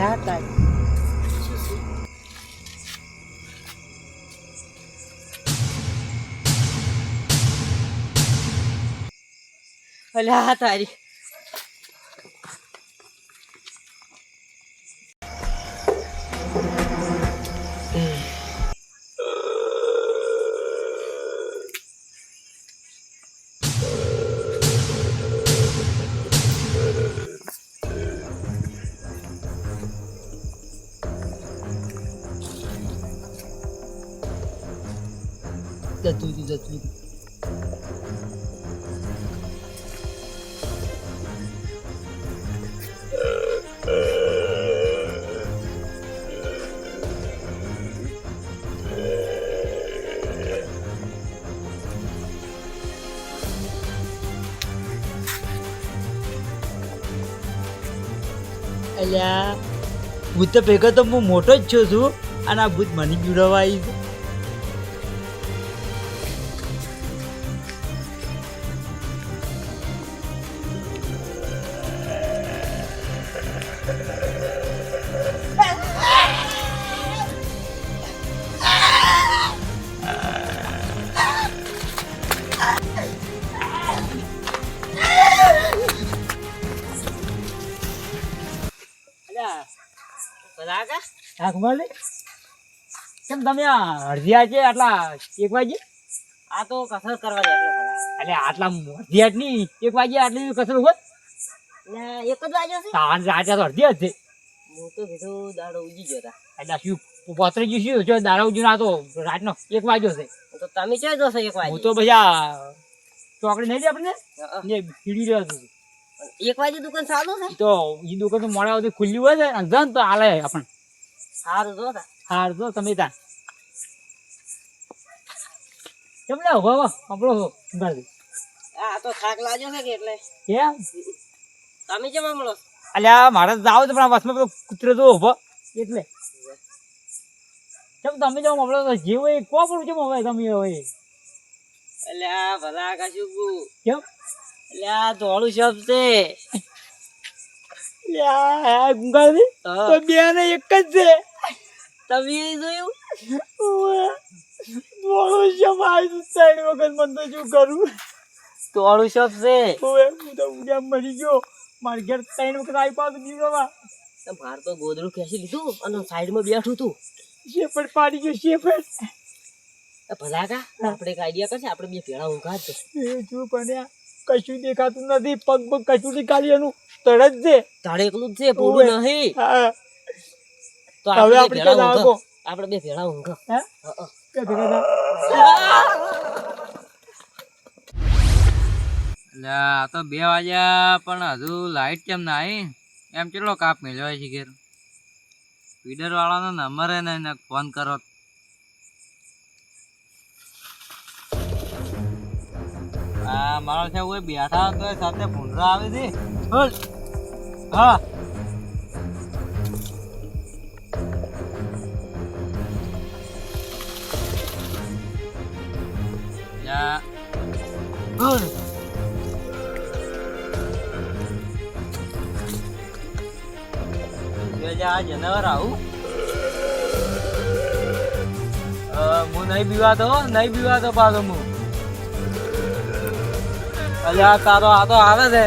અલ્યા તારી અલ્યા તારી જતું અલ્યા ભૂત ભેગો તો હું મોટો જ છું અને આ ભૂત મને પીવડાવવા આવી છે. કેમ તમે અડધિયા છે આટલા 1 વાગે? આ તો કસરત કરવા જાય એટલે આટલા અડધિયા ની 1 વાગે આટલી કસરત હોય ને 1 જ વાગ્યો છે આજે તો અડધિયા જ છે. હું તો કીધું દાડો ઉજી ગયો હતા એટલે શું પોતરી ગયું શું દાડો ઉજી ના તો રાતનો 1 વાગ્યો છે. તો તમે ક્યાં જોશો 1 વાગે? હું તો ભૈયા ચોકડી નહીં દે આપણે ને પીડી રહ્યો છું. 1 વાગે દુકાન ચાલુ છે તો એ દુકાન તો મોડા સુધી ખુલ્લી હોય છે અને જન તો હાલે આપણે સારું જો સારું જો તમે ત્યાં કેમ લે ઉભા આપણો આ તો થાક લાગ્યો છે કે એટલે કેમ તમે કેમ મળો? અલ્યા મારે જાવ તો પણ બસમાં પેલો કૂતરો જો ઉભો એટલે કેમ તમે જાવ મળો તો જેવો એ કો પણ કેમ હવે તમે હવે અલ્યા ભલા કાશું કેમ અલ્યા ધોળું શબ છે લ્યા ગુંગાજી તો બે ને એક જ છે. તમે જોયું ધોળું શબ આવી સાઈડ વખત મને તો શું કરું ધોળું શબ છે હું તો ઉડ્યા મરી ગયો મારી ઘેર 3 વખત આવી પાછું દીવામાં માર તો ગોદડું ખેંચી લીધું અને સાઈડમાં બેઠું તું શેફડ પાડી ગયો શેફડ ભલા કા આપણે એક આઈડિયા કરશે આપણે બે ભેળા ઊંઘા જ જો પણ કશું દેખાતું નથી પગ કશું નહીં ખાલી એનું તળ જ છે તળ એકલું જ છે પૂરું નહીં તો હવે આપણે બે ભેળા ઊંઘો આ તો 2 વાગ્યા પણ હજુ લાઈટ કેમ ના આવી? એમ કેટલો કાપ મેળવાય છે ઘેર? ફીડર વાળાનો નંબર હે ને એને ફોન કરો. આ મારો છે કોઈ બેઠા તો સાથે ભૂંડરા આવે છે. હા જનાવર આવું હું નહીં બીવાતો પાછો હું. અલ્યા તારો આ તો આવે છે.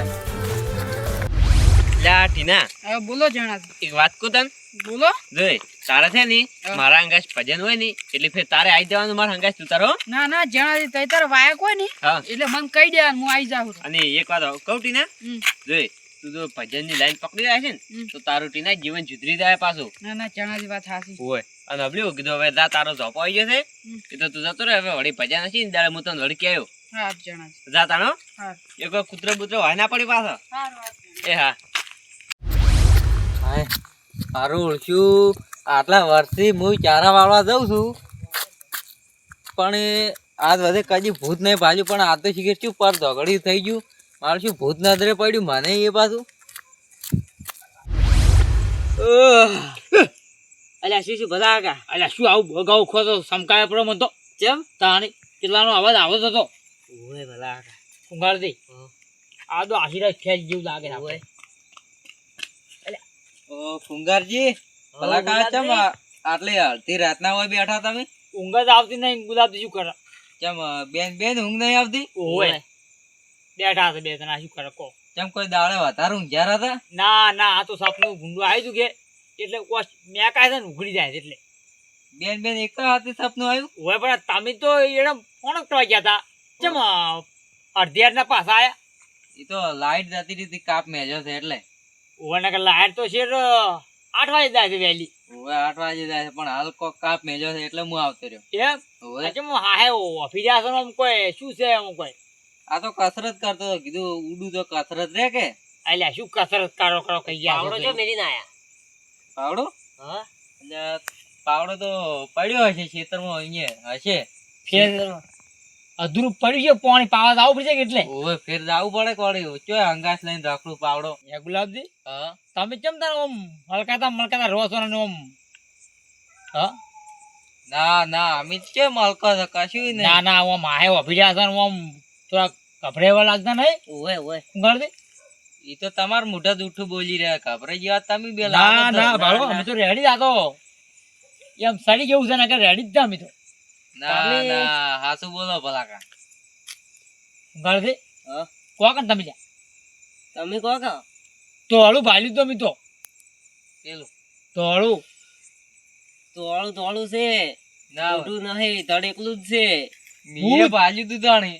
લ્યા ટીના બોલો જણા એક વાત કહું તને બોલો જોઈ તારે છે ને મારા અંગાશ ભજન હોય ને એટલે ફેર તારે આવી જવાનું મારા અંગાશ તું તારો ના ના જણા તઈ તાર વાયક હોય ને એટલે મને કહી દે હું આવી જાઉં. અને એક વાત કહું ટીના જોઈ તું જો ભજન ની લાઈન પકડી જાય છે ને તો તારું ટીના જીવન સુધરી જાય પાછું. ના ના જણાની વાત સાચી હોય અને હબલ્યું કીધું હવે જા તારો ઝોપો આવી ગયો છે એ તો તું જતો રહે હવે વળી ભજન હશે ને ત્યારે હું તને વળકી આવ્યો. હા જણા જા તારો એક કૂતરો બુતરો હોય ના પડી પાછો. એ હા સારું ઓળખ્યું. આટલા વર્ષથી હું ચારા વાળવા જાઉં છું પણ આજ વધે કદી ભૂત નહીં ભાજ્યું પણ આ તો શીખે શું પર ઝઘડી થઈ ગયું મારું શું ભૂત નજરે પડ્યું મને એ પાછું. અલ્યા શું બધા કા અલ્યા શું આવું ભગાવ ખોતો સમકાય પડો મને તો કેમ તાણી કેટલાનો અવાજ આવતો હતો ઓય ભલા કા ઉંગાડ દે આ તો આશીર્વાદ ખેંચ જેવું લાગે ઓય અલ્યા ઓ ફુંગારજી ભલા કા ચમ આટલે અડધી રાતના હોય બેઠા તમે? ઊંઘ જ આવતી નહીં. ગુલાબજી શું કરે? ચમ બેન ઊંઘ નહીં આવતી? ઓય બેઠા છે બે જણા. શું કરે કહો? ચમ કોઈ દાડે વધારે ઊંઘ્યા હતા? ના આ તો સપનું ભૂંડું આવ્યું હતું કે એટલે મેં કાંઈ છે ને ઉઘડી જાય છે એટલે. બેન એક હાથે સપનું આવ્યું? ઓય પણ તમે તો એને ફોન કરવા ગયા હતા. ચમ અડધી રાતના પાછા આયા? એ તો લાઈટ જતી હતી, કાપ મેજો છે એટલે. ઓય નકર લાઈટ તો શેર 8 વાગે જાય છે વહેલી. હવે 8 વાગે જાય છે પણ હાલ કોક કાપ મેજો છે એટલે હું આવતો રહ્યો. એમ? હવે ચમ હા હે ઓફિસ આસો આમ કોઈ શું છે આમ કોઈ? આ તો કસરત કરતો હતો. કીધું ઉડું તો કસરત રે કે. અલ્યા શું કસરત કરો કહી ગયા પાવડો જો મેલીને આયા. પાવડો? હા એટલે પાવડો તો પડ્યો હશે ખેતરમાં, અહીંયા હશે. ફેર અધૂરું પડ્યું છે. પાણી પાવા આવું પડશે કે એટલે. ઓવે ફેર જાવું પડે કોળી. ચોય અંગાસ લઈને રાખડું પાવડો. એ ગુલાબજી હા તમે કેમ તાર આમ મલકાતા રહો છો ને આમ? હા ના અમિત છે મલકો છે કશું નહીં. ના આમ હાય ઓફિસ આસો આમ થોડા ગભરેવા લાગતા નહીં? ઓય શું કરતી? એ તો તમારું મોઢા જૂઠું બોલી રહ્યા. ખબર જેવા તમે બે ના ભાડો અમે તો રેડી આતો એમ સડી જેવું છે ને કે રેડી જ અમે તો. ના હાસુ બોલો ભલા કા. ગળથી હા કોકન તમે જા તમે કહો કે તો હળું ભાલ્યું તો મી તો પેલું તો હળું તોળું છે. ના મોટું નહીં, ધડ એકલું જ છે. મીએ ભાલ્યું તું તાણી.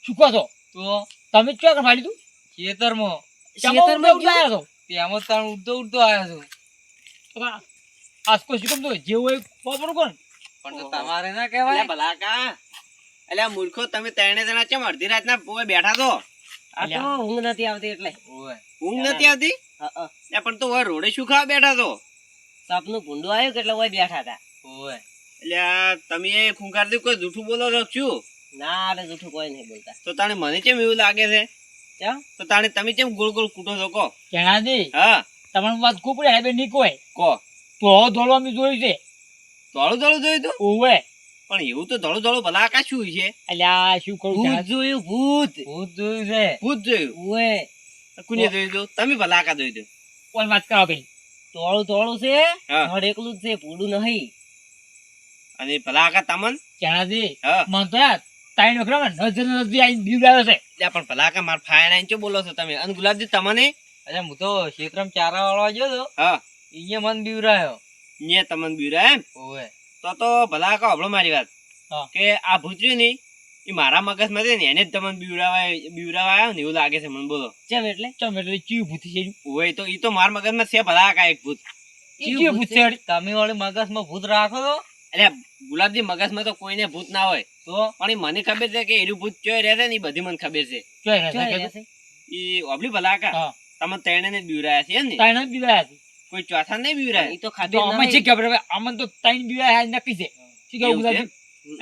શું કહો છો? તો તમે જ ક્યાં ભાલ્યું તું? ખેતરમાં ખેતરમાં ઉડાયા છો તેમાં તાણ ઉડતો આવ્યો છું. તો આસકો શું કેમ તો જેવું હોય ખબર કોણ? પણ તો તમારે ના કહેવાય. ભલાકા અલ્યા મૂર્ખો, તમે ત્રણે જણા ચમ અડધી રાતના પોએ બેઠા છો? આ તો ઊંઘ નથી આવતી એટલે. ઓવે ઊંઘ નથી આવતી? હા. અલ્યા પણ તો હવે રોડે શું ખાવા બેઠા છો? સપનું ભૂંડું આવ્યું કે એટલે ઓય બેઠા હતા. ઓવે અલ્યા તમે એ ખૂંખારથી કોઈ જૂઠું બોલો છો શું? ના અરે જૂઠું કોઈ નહીં બોલતા. તો તાણે મને કેમ એવું લાગે છે? કેમ? તો તાણે તમે કેમ ગોળ ગોળ કૂટો છો કહો? કેણાજી હા તમારી વાત કુપડે હેબે નીકોય કહો. તો ધોળો અમે જોયું છે. ધોળું ધોળું જોયું તું? ઓવે પણ એવું તો ધોળું ધોળું ભલાકા શું છે? અલ્યા શું કરું ભૂત જોયું ભૂત. ભૂત જોયું છે. ભૂત જોયું? ઓય કોને જોયું તું? તમે ભલાકા જોયું તું? કોણ વાત કરો પેલી? તોળું છે. હા. ધડ એકલું જ છે, ભૂડું નહીં. અને ભલાકા તમન? કેણાજી હા. મન તો યાર તાઈ નોકરા નજર નજર આઈને બીવડાવે છે. અલ્યા પણ ભલાકા માર ફાયર આઈને ચો બોલો છો તમે? અને ગુલાબજી તમને? અરે હું તો ક્ષેત્રમાં ચારા વાળવા ગયો તો હા અહીંયા મન બીવરાયો. ને તમને બીવરા એમ? ઓવે તો ભલાકા હભળો મારી વાત. હા. કે આ ભૂત રહ્યું ને એ મારા મગજમાં છે ને એને જ તમને બીવરાવા આવ્યો ને એવું લાગે છે મને. બોલો કેમ એટલે? ચમ એટલે ચીવ ભૂતી છે. હોય તો ઈ તો મારા મગજમાં છે ભલાકા એક ભૂત. ઈ ચીવ ભૂત છે. તમે વળી મગજમાં ભૂત રાખો તો એટલે ગુલાબજી મગજમાં તો કોઈને ભૂત ના હોય તો પણ ઈ મને ખબર છે કે એનું ભૂત ચોય રહે છે ને એ બધી મને ખબર છે. જોઈ ક્યાં રહ્યા રહ્યા છે. છે? ઈ ઓબલી ભલાકા હા. તમે ત્રણે ને જ બીવરાયા છે એમ ને? તાઈ નથી બીવડાયા છે. કોઈ ચોથા નહીં બીવરાયા? ઈ તો તો ખબર અમે નહીં. શી ખબર હવે અમન તો તાઈ બીવડાયા નક્કી છે. શું કેવું એવું છે? ગુલાબજી?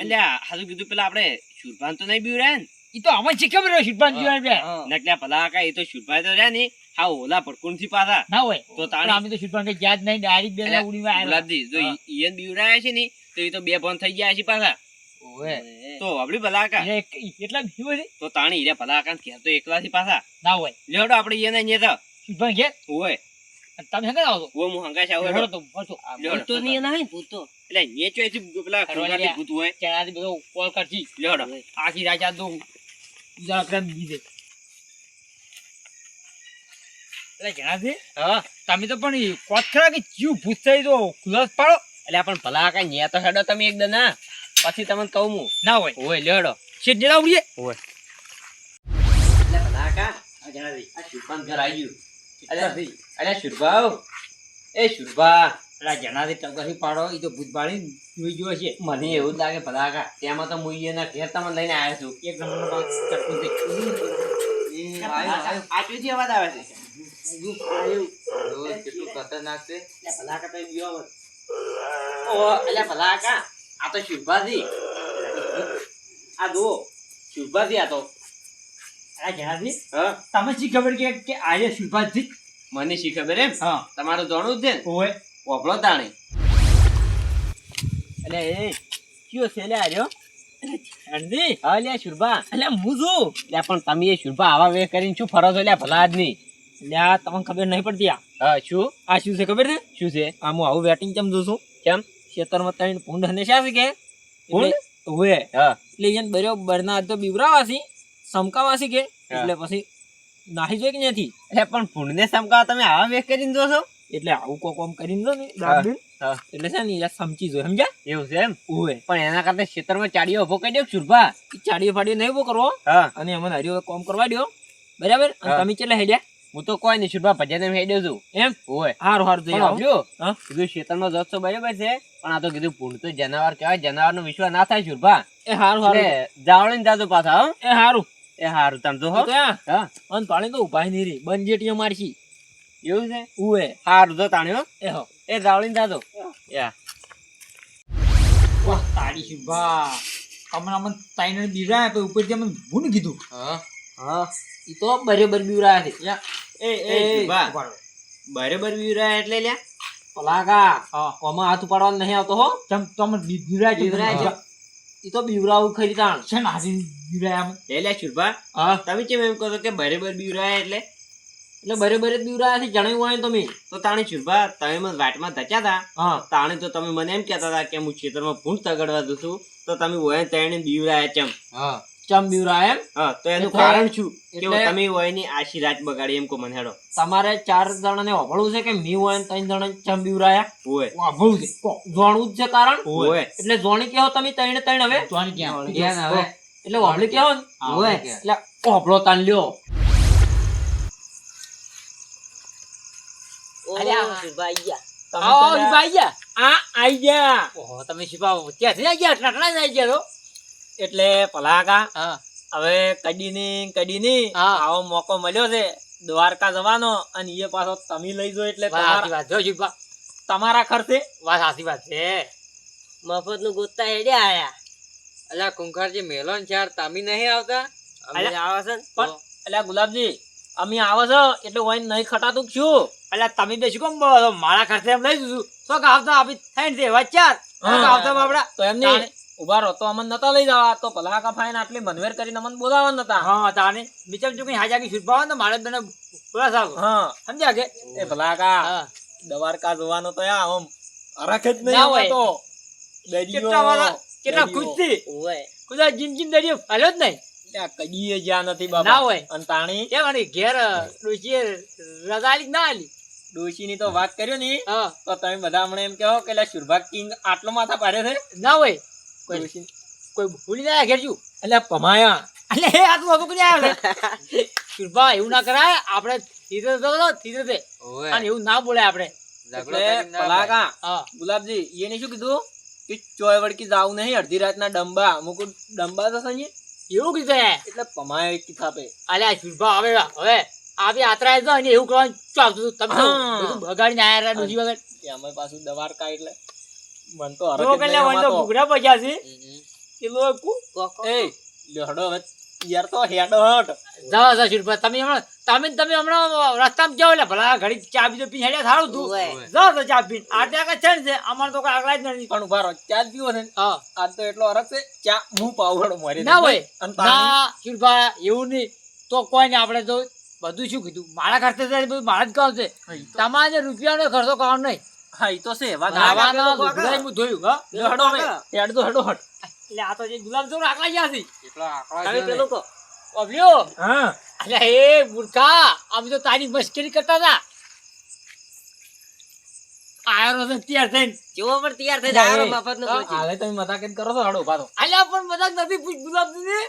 અલ્યા હારું કીધું પેલા આપણે શુરભાન તો નહીં બીવરાયા ને? ઈ તો અમન શી ખબર હોય શીટપાન બીવડાયા હા. નકલ્યા ભલાકા એ તો શુરભાઈ તો રહ્યા ને હા ઓલા ભડકુણ થી પાછા. ના હોય તો પણ તાણી અમે તો શીટપાન કઈ યાદ નહીં ડાયરેક્ટ બે અલ્યા, ઉડીમાં આયા. ગુલાબજી જો ઈયન બીવરાયા છે ને તો એ તો બે ફોન થઈ ગયા છે પાછા. ઓવે તો ઓબલી ભલાકા એટલા બીવે છે. તો તાણી હીરા ભલાકા ને ઘેર તો એકલા થી પાછા. ના હોય લેવડો આપણે ઈયન અહીંયા શીટપાન ઘેર હોય તમે હેંગા આવો છો? ઓ હું હંગાશ આવું હેડો હેડો. તો બસો. ભૂત તો નહીં ના હોય ને, ભૂત તો. એટલે નેચો એથી પેલા ખૂંખારથી ભૂત હોય. ત્યાંથી બધો કોલ કરજી લેવડો. આખી રાત આ તો બીજા પ્રેમ બીજે એટલે જણાજી હા તમે તો પણ ઈ કોત ખરા કે જીવ ભૂત થઈ તો ખુલાસ પાડો. એટલે પણ ભલાકા ન્યા તો હેડો તમે એકદમ ના પછી તમને કહું હું. ના હોય હોય લેવડો. શેઠ જરા ઉડીએ. એટલે ભલાકા આ જણાવી આ શુરભાન ઘર આવી ગયું. અલ્યા શુરભાવ એ શુરભા એટલે જણાજી ટગરથી પાડો ઈ તો ભૂત પાડી જોઈ ગયો છે. મને એવું જ લાગે ભલાકા તેમાં તો હું એના ઘેર તમને લઈને આવ્યો છું. એક નંબરનો ભાગ ચટકું છે. આ ચોથી અવાજ આવે છે. કેટલું ખતરનાક છે. એટલે ભલાકા તો ગયો હવે. ઓ એટલે ભલાકા આ તો શુરભાજી. આ દો શુરભાજી આ તો. એટલે જણાજી હા તમે શી ખબર કે આજે સુભાષજી? મને શી ખબર એમ? હા તમારું જાણવું જ છે ને? ઓય ઓભળો તાણી. એટલે એ કયો છે લે આર્યો? જણાજી હા લ્યા શુરભા. એટલે હું છું. લ્યા પણ તમે એ શુરભા આવા વે કરીને શું ફરો છો લ્યા ભલા આદમી? એટલે આ તમને ખબર નહીં પડતી આ હા શું આ શું છે ખબર છે? શું છે આ હું આવું વેટિંગ ચમ જોઉં છું. કેમ ખેતરમાં ત્રણ ભૂંડ હંમેશા છે કે ભૂંડ? હોય હા એટલે એને બરોબરના તો બીવરાવાસી સમકાવાસી કે હા. એટલે પછી નાહી જોઈ કે નથી એટલે પણ ભૂંડને સમકાવા તમે આવા વેખ કરીને જોશો એટલે આવું કોક આમ કરીને જો ને હા. દાબીને, હા એટલે છે ને યાર સમજી જો સમજ્યા એવું છે એમ હોય પણ એના કરતા ખેતરમાં ચાડીઓ ઉભો કરી દો શુરભા ચાડીઓ ફાડીઓ નહીં ઉભો કરવો હા અને અમને હરિયો કોમ કરવા દો બરાબર અને હા. તમે કેટલા હેડ્યા હું તો કોઈ નહીં શુરભા ભજ્યા તમે હેડ્યો છું એમ હોય હારું હારું પણ જોઈ આવો. આપ્યો હા કીધું ખેતરમાં જશો બરાબર છે પણ આ તો કીધું ભૂંડ તો જનાવર કહેવાય જનાવરનો વિશ્વાસ ના થાય શુરભા એ હારું હારું એટલે જાવળીને જાજો પાછા હો એ હારું એ હારું તમે જો હો તો યા હા અને પાણી તો ઉભા નહીં રહી બંજેટીઓ મારશી એવું છે ઉએ હારું જો તાણ્યો એ હો એ જાવળીને જાજો યા વાહ તારી શુભા હમણાં તાઈને બીવરાય પછી ઉપરથી અમને ભૂન કીધું હા હા ઈ તો બરાબર બીવરાયા છે યા એ શુરભા બરાબર બીવરાય એટલે લ્યા પલાકા હા આમાં હાથ ઉપાડવાનો નહીં આવતો હો ચમ તમે બીવરાય બીવરાય છે. ઈ તો બીવરાવું ખરી તાણ છે ને હાજી બીવરાય આમ લે લ્યા શુરભા હા તમે કેમ એમ કહો છો કે બરાબર બીવરાય એટલે એટલે બરાબર જ બીવરાયા છે જણાવ્યું હોય ને તમે તો તાણે શુરભા તમે મને વાટમાં ધચ્યા હતા હા તાણે તો તમે મને એમ કહેતા હતા કે હું ખેતરમાં ભૂંડ તગડવા દઉં છું તો તમે હોય તેને બીવરાયા ચમ હા ચમ બીવરાય એમ હા તો એનું એટલે- કારણ શું કે એટલે- તમે હોય ની આશી રાત બગાડી એમ કો મને હેડો તમારે 4 જણાને વાપરવું છે કે મી હોય ને 3 જણા ચમ બીવરાયા હોય વાપરવું છે કો જોણવું જ છે કારણ હોય એટલે જોણી કેવો તમે ત્રણ હવે જોણી ક્યાં હવે? એટલે વાપરી કેવો ને હોય. એટલે ઓભળો તાન લ્યો આવો ભાઈ ગયા આ આઈ ગયા ઓહો તમે શિપા ક્યાંથી આઈ ગયા ટટલા આઈ ગયા તો એટલે પલાકા હા હવે કડીની આવો મોકો મળ્યો છે દ્વારકા જવાનો અને એ પાછો તમે લઈ જો એટલે તમારા ખર્ચે વાત સાચી વાત છે મફત નું ગોતતા હેડે આયા અલ્યા કુંખારજી મેલોન ચાર તામી નહીં આવતા અમે આવે છે પણ અલ્યા ગુલાબજી અમે આવો છો એટલે હોય નહીં ખટાતું શું અલ્યા તમે બે શું કેમ બોલો છો? મારા ખર્ચે એમ લઈ દીધું તો કે આવતા આપી થઈને છે વચ્ચાર આવતા બાપડા તો એમ નહીં ઉભા રહો તો અમને નતા લઈ જવા તો પલાકા ફાઈન આટલી મનવેર કરીને અમને બોલાવા નતા હા તાને બીચમ ચૂકી હાજાકી છુપાવા ને મારે તને બોલા સાહેબ હા સમજ્યા કે એ પલાકા દ્વારકા જોવાનો તો યા આમ અરખ જ નહીં આવતો દરિયો કેટલા ખુશ થી ઓય કુદા જિંદગી દરિયો હાલ્યો જ નહીં ત્યાં કદીએ જ્યાં નથી બાબા ના હોય અને તાણી કેમ અને ઘેર ડોશીએ રજા આલી કે ના આલી ડોશીની તો વાત કર્યો ની તો તમે બધા હમણાં એમ કહો કે શુરભા કિંગ આટલો માથા પાડ્યો છે ના હોય કોઈ ભૂલી જાય ઘેર છું એટલે પમાયા એટલે હે આ તો કઈ આવ્યો શુરભા એવું ના કરાય આપણે ધીરે ધીરે અને એવું ના બોલે આપણે એટલે પલાકા ગુલાબજી એને શું કીધું કે ચોય વળકી જાવ નહીં અડધી રાતના ડંબા મુકુ ડંબા તો સંજે એવું કીધું એટલે પમાય કી થાપે અલ્યા શુરભા હવે હવે આવી આતરાય જો અને એવું કરવાનું ચાલતું તમે બધું બગાડીને આયા રા ડોજી વગર એમાં પાછું દ્વારકા એટલે મન તો હરક જ નહીં આમાં તો ભૂગડા પગ્યા છે કે લોકો એ લેડો હવે યાર તો હેડો હટ જાવ જા શુરભા તમે હમણાં રસ્તામાં જાવ એટલે ભલા ઘડી ચા બીજો પી હેડ્યા થાળું તું જાવ તો ચા પીને આ ત્યાં કઈ છે ને અમાર તો કઈ આગળ જ નથી પણ ઉભા રહો ચા જ પીવો છે હા આજ તો એટલો હરક છે ચા હું પાવડો મારી ના હોય ના શુરભા એવું નહીં તો કોઈ ને આપણે તો બધું શું કીધું મારા ખર્ચે બધું મારા જ કામ છે તમારે રૂપિયાનો ખર્ચો કરવાનો નહીં હા ઈ તો છે વાત આવાનો ગુગળાઈ હું ધોયું હા હેડો હવે હેડ તો હેડો હટ એટલે આ તો જે ગુલાબ જોર આકલા ગયા છે એટલો આકળા તમે છે પેલો કો ઓબ્યો હા અલ્યા એ મૂર્ખા અમે તો તારી મસ્કરી કરતા હતા આયરો તો તૈયાર થઈને જેવો પણ તૈયાર થઈ જાય મફત નું હાલે તમે મજાક જ કરો છો હડો પાછો અલ્યા પણ મજાક નથી પૂછ ગુલાબ દીદી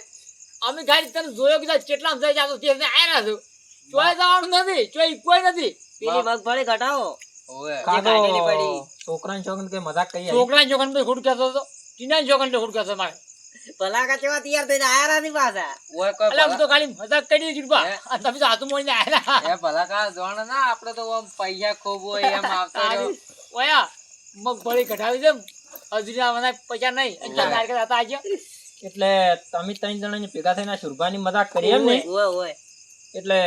અમે ગાડી તને જોયો કે કેટલા થઈ જાતો તે આયરા છો ચોય જવાનું નથી ચોય કોઈ નથી પેલી મગફળી ઘટાવો ઓય કાઢેલી પડી. છોકરાને છોકરાને કઈ મજાક કહી છોકરાને છોકરાને તો ખોટ કહેતો હતો ટીનાને છોકરાને ખોટ કહેતો મારે પલાકા કેવા તૈયાર થઈને આયા નથી પાછા ઓય કોઈ અલ્યા હું તો ખાલી મજાક કરી દીધી બા તમે તો હાથું મોડીને આયેલા એ ભલા કા જોણ ના આપણે તો આમ પૈસા ખૂબ હોય એમ આવતો રહ્યો ઓયા મગફળી કઢાવી દે હજરીના મને પૈસા નહીં ચાર કે હતા આજે એટલે તમે ત્રણ જણાને ભેગા થઈને શુરભાની મજાક કરી એમ ને ઓય ઓય એટલે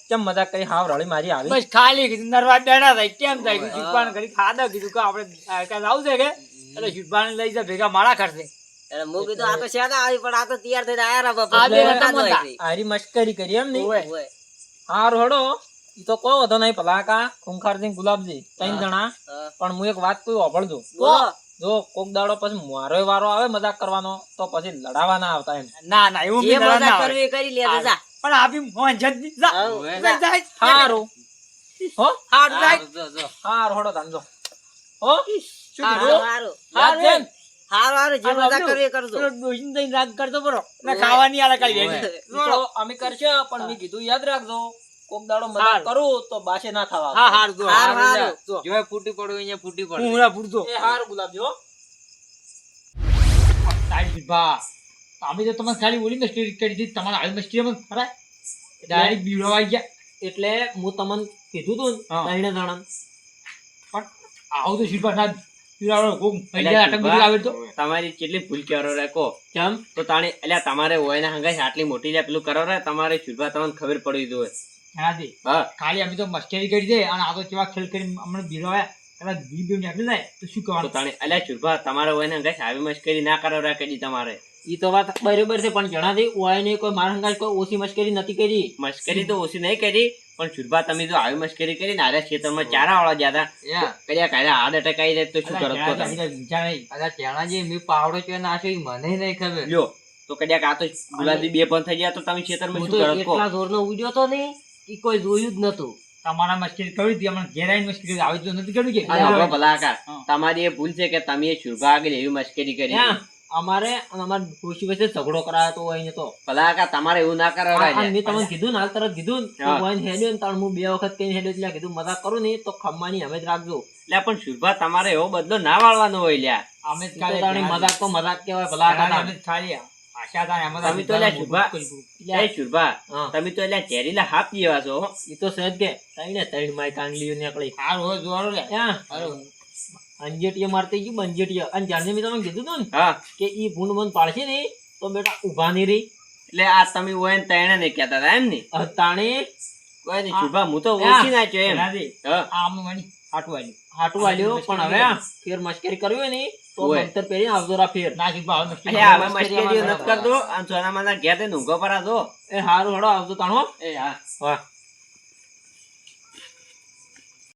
કેમ મજાક કરી હાવ રળી મારી આવી બસ ખાલી કીધું નરવા બેઠા થાય કેમ થાય કે શુરભાને ઘડી ખાધા કીધું કે આપણે કાલ આવશે કે એટલે શુરભાને લઈ જા ભેગા માળા કરશે એટલે હું કીધું આ તો શેના આવી પણ આ તો તૈયાર થઈને આયા રા આ બે હતા આરી મસ્કરી કરી એમ ને ઓય હારું હડો ઈ તો કોઈ વધો નહીં ભલાકા ખૂંખારસિંહ ગુલાબજી ત્રણ જણા પણ હું એક વાત કોઈ વાપરજો જો કોક દાડો પછી મારો વારો આવે મજાક કરવાનો તો પછી લડાવા ના આવતા એમ ના ના એવું જે બી ના મજા આવે. કરવી એ કરી લે તો જા પણ આપી મોહન જલ્દી જા. હવે. જા, જા. હારું હો હારું, જા. હારું હોડો ધંધો હો શું હારું કીધું? હારું યાદ છે ને? હારું જે મજા કરવી એ કરજો પેલો ડોશીને થઈને રાગ કરતો બરો ને ખાવાની આલે કાઢી ઓવે. વેચી. ઈ તો અમે કરશે પણ મેં કીધું યાદ રાખજો કોક દાડો મજાક કરું તો બાસે ના થવા હા હારું જો હારું હારું જો. જો ફૂટી પડ્યું અહીંયા ફૂટી હું પડ્યું હમણાં પૂરતો એ હારું ગુલાબજી હો તારી બા અમે તો તમને ખાલી ઓલી મસ્તી કરી દીધી તમારે આવી મસ્તી માં ખરાય ડાયરેક્ટ બીવડાવાઈ ગયા એટલે હું તમને કીધું તું હા. ત્રણે જણા પણ આવું તો શિલ્પા ના બીવડાવડો કોક પૈસા આટક બધી આવે તો તમારી કેટલી ભૂલ કરો રે કો કેમ તો તાણે એટલે તમારે હોય ને હંગાઈ આટલી મોટી લે પેલું કરો રે તમારે શુભા તમને ખબર પડી જોઈએ એનાથી હા ખાલી અમે તો મસ્કરી કરી દે અને આ તો કેવા ખેલ કરીને અમને બીવડાવ્યા એના બીવ નીકળી જાય તો શું તો કરવાનું તાણે એટલે શુભા તમારે હોય ને હંગાઈ આવી મશ્કરી ના કરો રે કદી તમારે ઈ તો વાત બરોબર છે પણ જણાથી ઓય ને કોઈ મારા હંગાત કોઈ ઓછી મશ્કરી નથી કરી મશ્કરી તો ઓછી નહીં કરી પણ શુભા તમે જો આવી મશ્કરી કરી ને આરે ખેતરમાં ચારા વાળા જ્યાં હતા કડિયા કાઢ્યા હાર્ટ એટેક આવી જાય તો શું કરો તો તમે? અરે ત્યાંના જે મેં પાવડો છે નાખ્યો ઈ મને નહીં ખબર લ્યો તો કડિયાક આ તો ગુલાબી બે પણ થઈ ગયા તો તમે ખેતરમાં હું શું તો કરો કો? એટલા જોરનો ઉડ્યો તો નહીં ઈ કોઈ જોયું જ નતું તમારા મસ્કરી કરી હતી અમને ઘેરાઈને મસ્કરી આવી તો નથી કર્યું કે અને હવે ભલાકા હા. તમારી એ ભૂલ છે કે તમે એ શુભા આગળ એવી મશ્કરી કરી ત્યાં અમારે અને અમારે ખુશી વચ્ચે ઝઘડો કરાયો તો હોય ને તો ભલાકા તમારે એવું ના કરો રે. મેં તમને કીધું ને હાલ તરત કીધું ને હા. તો હોય ને હેડ્યો ને તાણ હું બે વખત કઈ હેડ્યો એટલે કીધું મજાક કરું ને તો ખમ્માની હવે જ રાખજો એટલે પણ શુભા તમારે એવો બદલો ના વાળવાનો હોય લ્યા અમે જ ઈ તો કાલે તાણી મજાક તો મજાક કહેવાય ભલા કાલે કાકા અમે જ ખાલી આશા હતા ને એમાં તમે તો લ્યા શુભા એ શુભા હા. તમે તો એટલે ઝેરીલા હાથ જેવા છો હો. ઈ તો સહેજ કે તઈને તઈને મારી કાંગલીઓ નીકળી હારું હોય જોવાનું લે ત્યાં અંજેટીએ મારતી ગયું બંજેટીએ અને જાણે મેં તમને કીધું તું ને હા કે ઈ ભૂંડ મન પાડશે ને તો બેટા ઉભા નહીં રહી એટલે આ તમે હોય ને તેણે ને કહેતા હતા એમ ને તાણે કોઈ નહીં શુભા હું તો ઓછી નાખ્યો એમ એનાથી હા આ આમ મણી હાટું આવ્યું હાટું વાલ્યો પણ હવે ફેર મશ્કરી કરવી હોય ને તો ઓય. મંતર પહેરીને આવજો રા ફેર ના શીખવા હવે મસ્કરી એટલે હવે મશ્કરીઓ નથી કરતો અને સોનામાના ઘેર થઈને ઊંઘો પર આ દો એ હારું હડો આવજો તાણો એ હા વાહ